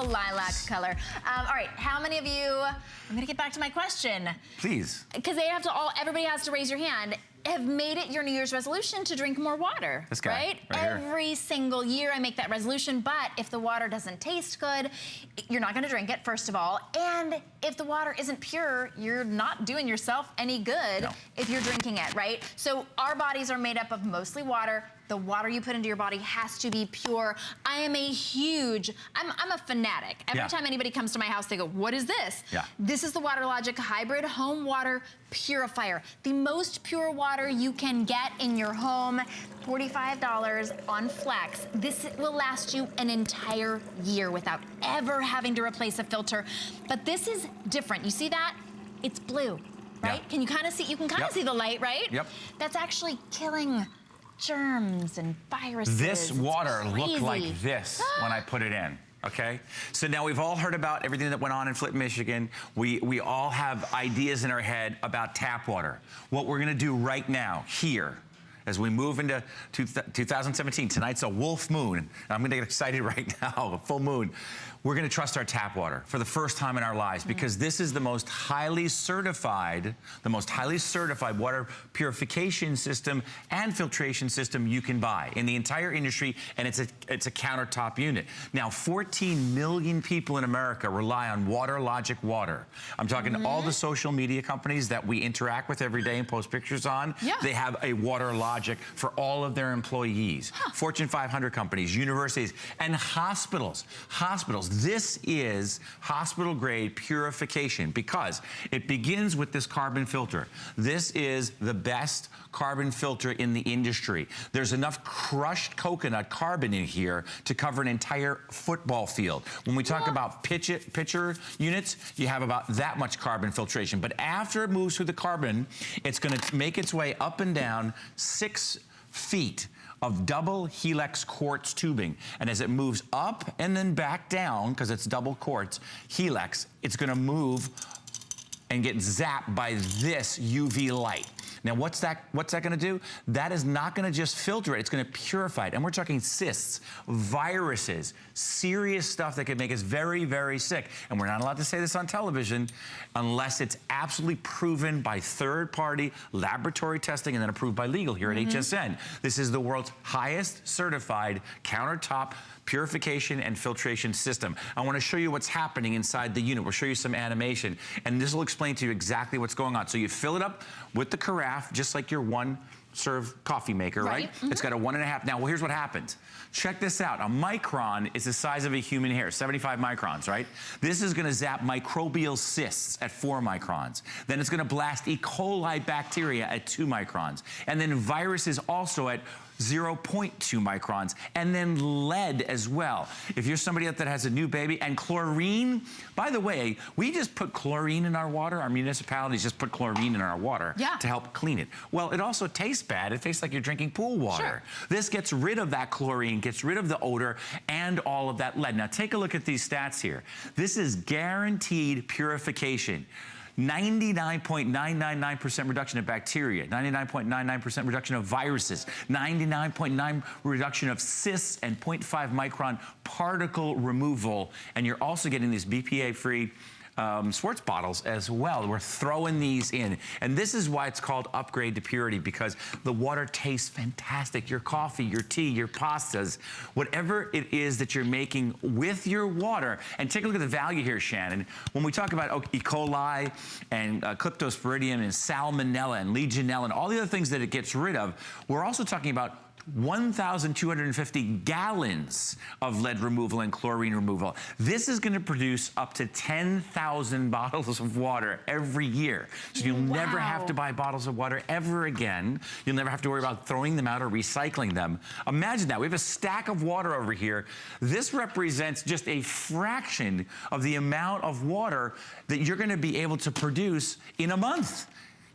lilac color. All right, how many of you, I'm gonna get back to my question. Please. Because everybody has to raise your hand, have made it your New Year's resolution to drink more water. This guy, right Every single year I make that resolution, but if the water doesn't taste good, you're not gonna drink it, first of all. And if the water isn't pure, you're not doing yourself any good if you're drinking it, right? So our bodies are made up of mostly water. The water you put into your body has to be pure. I'm a fanatic. Every time anybody comes to my house, they go, what is this? This is the Waterlogic Hybrid Home Water Purifier. The most pure water you can get in your home. $45 on Flex. This will last you an entire year without ever having to replace a filter. But this is different. You see that? It's blue, right? Can you kind of see, you can kind of see the light, right? That's actually killing germs and viruses. This water looked like this when I put it in. Okay, so now we've all heard about everything that went on in Flint, Michigan. We all have ideas in our head about tap water. What we're gonna do right now, here, as we move into 2017, tonight's a wolf moon. I'm gonna get excited right now, a full moon. We're gonna trust our tap water for the first time in our lives because this is the most highly certified water purification system and filtration system you can buy in the entire industry, and it's a countertop unit. Now, 14 million people in America rely on Waterlogic water. I'm talking to all the social media companies that we interact with every day and post pictures on. They have a Waterlogic for all of their employees. Fortune 500 companies, universities, and hospitals. This is hospital grade purification because it begins with this carbon filter. This is the best carbon filter in the industry. There's enough crushed coconut carbon in here to cover an entire football field. When we talk about pitcher units, you have about that much carbon filtration. But after it moves through the carbon, it's gonna make its way up and down 6 feet of double helix quartz tubing. And as it moves up and then back down, because it's double quartz helix, it's gonna move and get zapped by this UV light. Now, what's that gonna do? That is not gonna just filter it, it's gonna purify it. And we're talking cysts, viruses, serious stuff that could make us very, very sick. And we're not allowed to say this on television unless it's absolutely proven by third-party laboratory testing and then approved by legal here at HSN. This is the world's highest certified countertop purification and filtration system. I want to show you what's happening inside the unit. We'll show you some animation, and this will explain to you exactly what's going on. So you fill it up with the carafe, just like your one-serve coffee maker, right? It's got a 1.5. Now, well, here's what happens. Check this out. A micron is the size of a human hair, 75 microns, right? This is gonna zap microbial cysts at 4 microns. Then it's gonna blast E. coli bacteria at 2 microns. And then viruses also at 0.2 microns, and then lead as well. If you're somebody that has a new baby, and chlorine, by the way, we just put chlorine in our water. Our municipalities just put chlorine in our water to help clean it. Well, it also tastes bad. It tastes like you're drinking pool water. This gets rid of that chlorine, gets rid of the odor, and all of that lead. Now, take a look at these stats here. This is guaranteed purification. 99.999% reduction of bacteria, 99.99% reduction of viruses, 99.9% reduction of cysts, and 0.5 micron particle removal. And you're also getting these BPA-free sports bottles as well. We're throwing these in. And this is why it's called Upgrade to Purity, because the water tastes fantastic. Your coffee, your tea, your pastas, whatever it is that you're making with your water. And take a look at the value here, Shannon. When we talk about E. coli and Cryptosporidium and Salmonella and Legionella and all the other things that it gets rid of, we're also talking about 1,250 gallons of lead removal and chlorine removal. This is gonna produce up to 10,000 bottles of water every year. So you'll never have to buy bottles of water ever again. You'll never have to worry about throwing them out or recycling them. Imagine that, we have a stack of water over here. This represents just a fraction of the amount of water that you're gonna be able to produce in a month.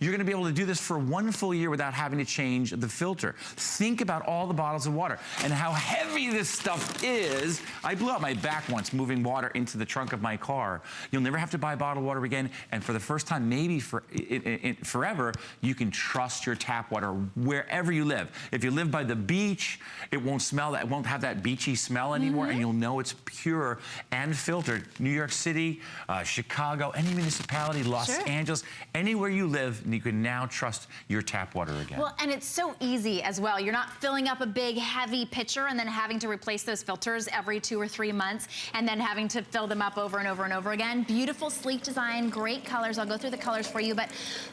you're gonna be able to do this for 1 full year without having to change the filter. Think about all the bottles of water and how heavy this stuff is. I blew out my back once moving water into the trunk of my car. You'll never have to buy bottled water again, and for the first time, maybe forever, you can trust your tap water wherever you live. If you live by the beach, it won't smell that, it won't have that beachy smell anymore, and you'll know it's pure and filtered. New York City, Chicago, any municipality, Los Angeles, anywhere you live, you can now trust your tap water again. Well, and it's so easy as well. You're not filling up a big, heavy pitcher and then having to replace those filters every 2 or 3 months and then having to fill them up over and over and over again. Beautiful, sleek design, great colors. I'll go through the colors for you, but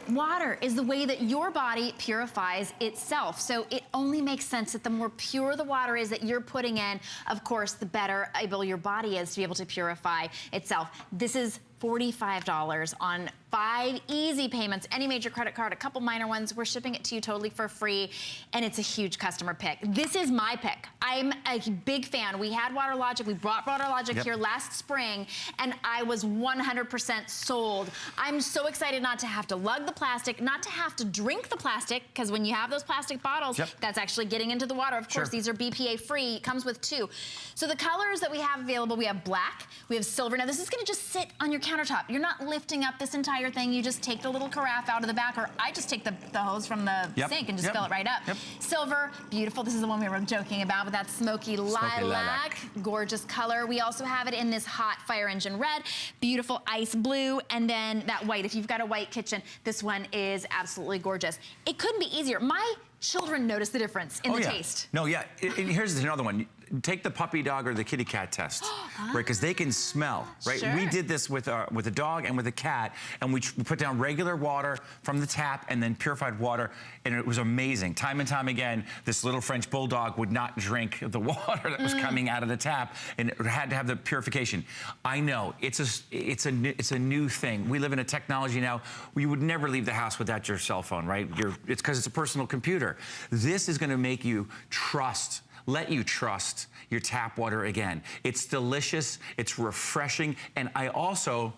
water is the way that your body purifies itself. So it only makes sense that the more pure the water is that you're putting in, of course, the better able your body is to be able to purify itself. This is $45 on 5 easy payments, any major credit card, a couple minor ones. We're shipping it to you totally for free, and it's a huge customer pick. This is my pick. I'm a big fan. We had Waterlogic. We brought Waterlogic here last spring, and I was 100% sold. I'm so excited not to have to lug the plastic, not to have to drink the plastic, because when you have those plastic bottles, that's actually getting into the water. Of course, these are BPA free. It comes with 2. So the colors that we have available, we have black, we have silver. Now, this is going to just sit on your countertop. You're not lifting up this entire thing. You just take the little carafe out of the back, or I just take the hose from the sink and just fill it right up. Silver, beautiful. This is the one we were joking about, but that's smoky lilac. Gorgeous color. We also have it in this hot fire engine red, beautiful ice blue, and then that white. If you've got a white kitchen, this one is absolutely gorgeous. It couldn't be easier. My children notice the difference in the taste. No, and here's another one. Take the puppy dog or the kitty cat test, right? Because they can smell, right? We did this with a dog and with a cat, and we put down regular water from the tap and then purified water, and it was amazing. Time and time again, this little French bulldog would not drink the water that was coming out of the tap, and it had to have the purification. I know it's a new thing. We live in a technology now. You would never leave the house without your cell phone, right? It's because it's a personal computer. This is going to make you let you trust your tap water again. It's delicious, it's refreshing, and I also,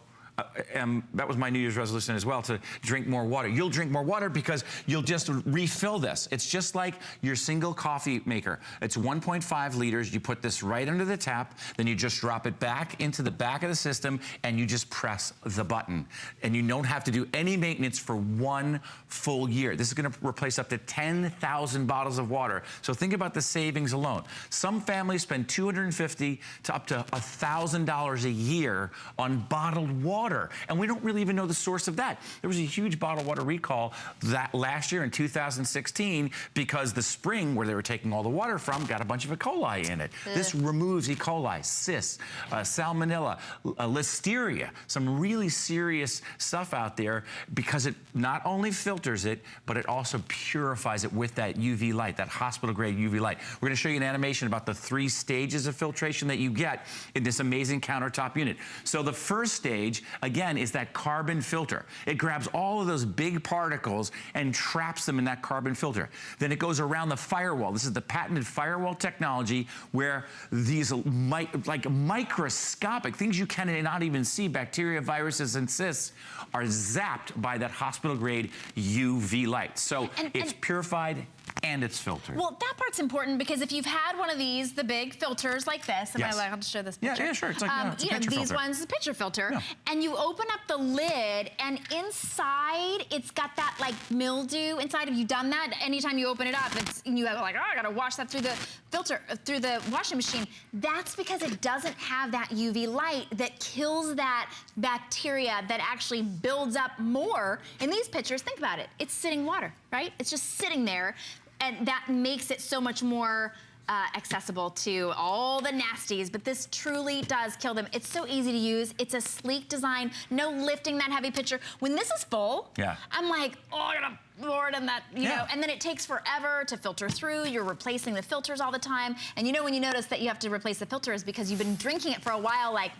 that was my New Year's resolution as well, to drink more water. You'll drink more water because you'll just refill this. It's just like your single coffee maker. It's 1.5 liters. You put this right under the tap, then you just drop it back into the back of the system, and you just press the button. And you don't have to do any maintenance for 1 full year. This is gonna replace up to 10,000 bottles of water. So think about the savings alone. Some families spend $250 to up to $1,000 a year on bottled water. And we don't really even know the source of that. There was a huge bottled water recall that last year in 2016 because the spring where they were taking all the water from got a bunch of E. coli in it. This removes E. coli, cysts, salmonella, listeria, some really serious stuff out there because it not only filters it, but it also purifies it with that UV light, that hospital grade UV light. We're gonna show you an animation about the 3 stages of filtration that you get in this amazing countertop unit. So the first stage, again, is that carbon filter. It grabs all of those big particles and traps them in that carbon filter. Then it goes around the firewall. This is the patented firewall technology where these like microscopic things you cannot even see, bacteria, viruses, and cysts, are zapped by that hospital grade UV light. So it's purified and it's filtered. Well, that part's important because if you've had one of these, the big filters like this, am I allowed to show this picture? Yeah, sure. It's like it's a pitcher these ones, the pitcher filter, and you open up the lid, and inside it's got that like mildew inside. Have you done that? Anytime you open it up, you have like, oh, I gotta wash that through the filter, through the washing machine. That's because it doesn't have that UV light that kills that bacteria that actually builds up more in these pitchers. Think about it. It's sitting water, right? It's just sitting there. And that makes it so much more accessible to all the nasties, but this truly does kill them. It's so easy to use. It's a sleek design, no lifting that heavy pitcher. When this is full, I'm like, oh, I gotta pour it in that, you know, and then it takes forever to filter through. You're replacing the filters all the time. And you know when you notice that you have to replace the filter is because you've been drinking it for a while, like,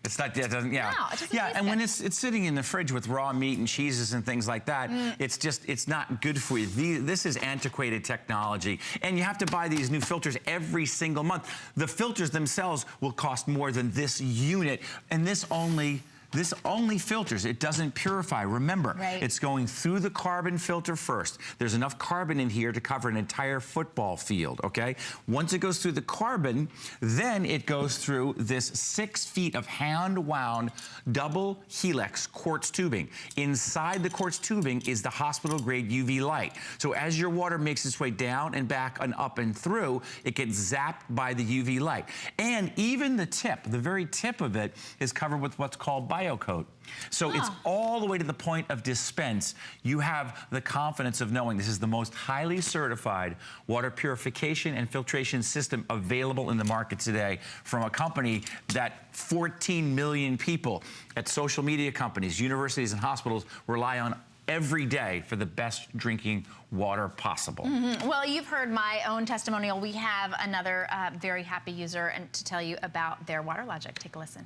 it's not, it doesn't, no, it doesn't and when it's sitting in the fridge with raw meat and cheeses and things like that, it's not good for you. This is antiquated technology, and you have to buy these new filters every single month. The filters themselves will cost more than this unit, and this only This only filters, it doesn't purify. Remember, it's going through the carbon filter first. There's enough carbon in here to cover an entire football field, okay? Once it goes through the carbon, then it goes through this 6 feet of hand-wound double helix quartz tubing. Inside the quartz tubing is the hospital-grade UV light. So as your water makes its way down and back and up and through, it gets zapped by the UV light. And even the tip, the very tip of it, is covered with what's called BioCoat. So it's all the way to the point of dispense. You have the confidence of knowing this is the most highly certified water purification and filtration system available in the market today from a company that 14 million people at social media companies, universities, and hospitals rely on every day for the best drinking water possible. Well, you've heard my own testimonial. We have another very happy user and to tell you about their Waterlogic. Take a listen.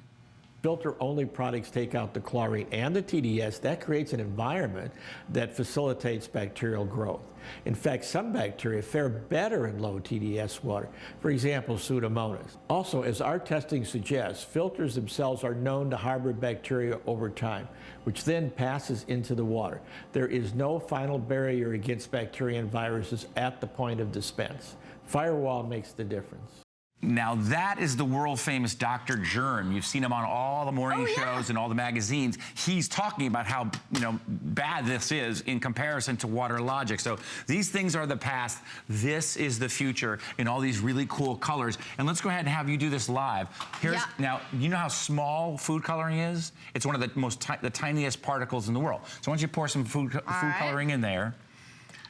Filter-only products take out the chlorine and the TDS. That creates an environment that facilitates bacterial growth. In fact, some bacteria fare better in low TDS water. For example, Pseudomonas. Also, as our testing suggests, filters themselves are known to harbor bacteria over time, which then passes into the water. There is no final barrier against bacteria and viruses at the point of dispense. Firewall makes the difference. Now that is the world famous Dr. Germ. You've seen him on all the morning shows and all the magazines. He's talking about how, you know, bad this is in comparison to Waterlogic. So these things are the past. This is the future in all these really cool colors. And let's go ahead and have you do this live. Here's now, you know how small food coloring is? It's one of the tiniest particles in the world. So once you pour some food coloring in there,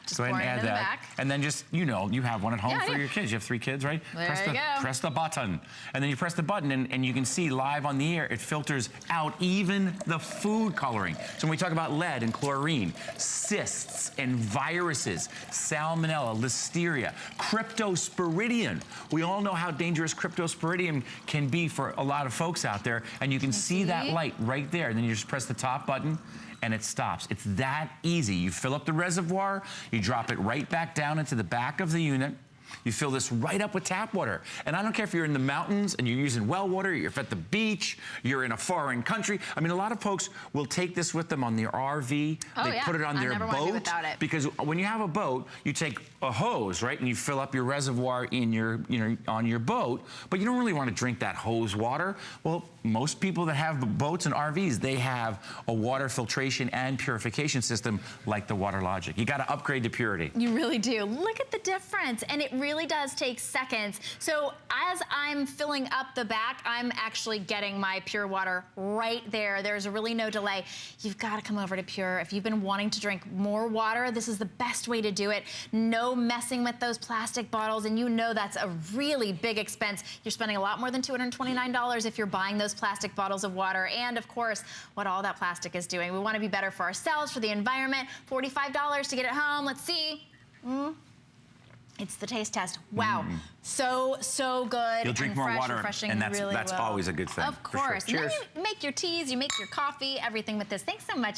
just go ahead and add that. And then just, you know, you have one at home for your kids. You have 3 kids, right? Press the button. And then you press the button and you can see live on the air, it filters out even the food coloring. So when we talk about lead and chlorine, cysts and viruses, salmonella, listeria, cryptosporidium. We all know how dangerous cryptosporidium can be for a lot of folks out there. And you can see that light right there. And then you just press the top button and it stops. It's that easy. You fill up the reservoir, you drop it right back down into the back of the unit. You fill this right up with tap water. And I don't care if you're in the mountains and you're using well water, you're at the beach, you're in a foreign country. I mean, a lot of folks will take this with them on their RV. They put it on their boat. Because when you have a boat, you take a hose, right? And you fill up your reservoir in your, on your boat, but you don't really want to drink that hose water. Well, most people that have boats and RVs, they have a water filtration and purification system like the Waterlogic. You got to upgrade to purity. You really do. Look at the difference. And it really does take seconds. So as I'm filling up the back, I'm actually getting my pure water right there. There's really no delay. You've got to come over to Pure. If you've been wanting to drink more water, this is the best way to do it. No messing with those plastic bottles, and you know that's a really big expense. You're spending a lot more than $229 if you're buying those plastic bottles of water, and of course, what all that plastic is doing. We want to be better for ourselves, for the environment. $45 to get it home. Let's see. It's the taste test. Wow, so good. You'll drink more water, refreshing, and that's always a good thing. Of course. For sure. And then you make your teas, you make your coffee, everything with this. Thanks so much.